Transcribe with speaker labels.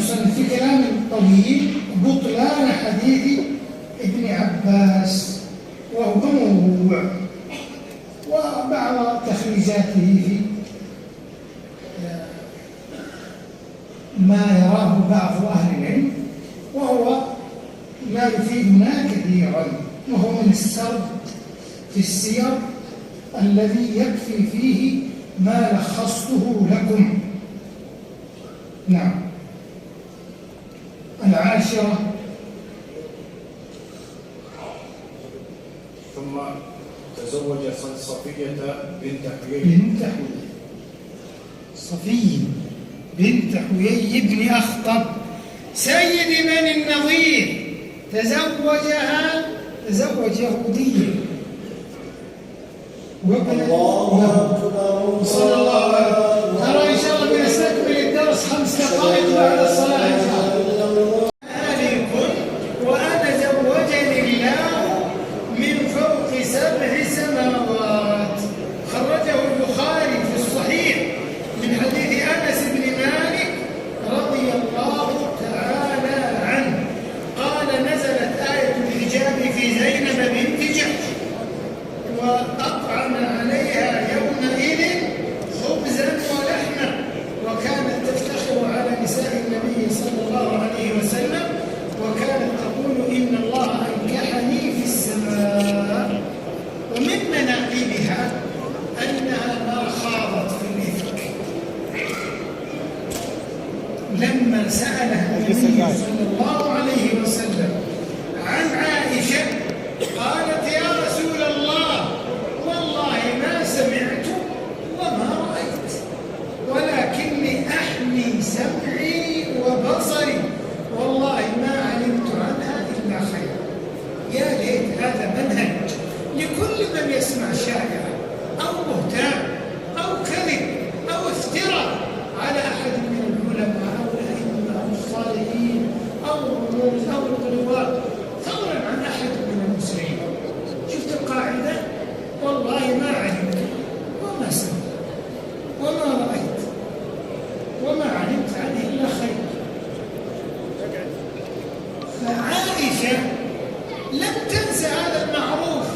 Speaker 1: المصنف في كلام طويل بطلان حديث ابن عباس وهو موضوع، وبعض تخريجاته في ما يراه بعض أهل العلم، وهو لا يفيدنا كثيرا، وهو من السرد في السير الذي يكفي فيه ما لخصته لكم. نعم. العاشرة
Speaker 2: ثم تزوج صفية بنت حيي
Speaker 1: صفية بنت حيي بن أخطب سيد بني النضير، تزوج يهودية،
Speaker 3: الله
Speaker 1: صلى الله عليه وسلم. ترى إن شاء الله بنستكمل الدرس 5 دقائق بعد الصلاة إن شاء الله. وأنا زوجني الله من فوق 7 سماوات، خرجه البخاري في الصحيح من حديث أنس بن مالك رضي الله تعالى عنه قال: نزلت آية الحجاب في زينب بنت جحش وأطعم عليها يومئذ خبزا ولحما، وكانت تفتخر على نساء النبي صلى الله عليه وسلم، وكانت تقول: إن الله أنكحني في السماء. ومن مناقبها أنها ما خاضت في الإفك. لما سألها النبي صلى الله عليه وسلم عن عائشة قالت: يا رسول الله، والله ما سمعت وما رأيت، ولكني أحمي سمعي وبصري، والله ما علمت عنها إلا خيرا. يا ليت هذا منهج لكل من يسمع شائعة أو بهتان أو كذب أو افتراء على أحد من العلماء أو الأئمة أو الصالحين أو القضاة، فضلا عن أحد من المسلمين. شفت القاعدة؟ والله ما علمت وما سمعت وما رأيت وما علمت عنه إلا خير. فعائشة لم تنسى هذا المعروف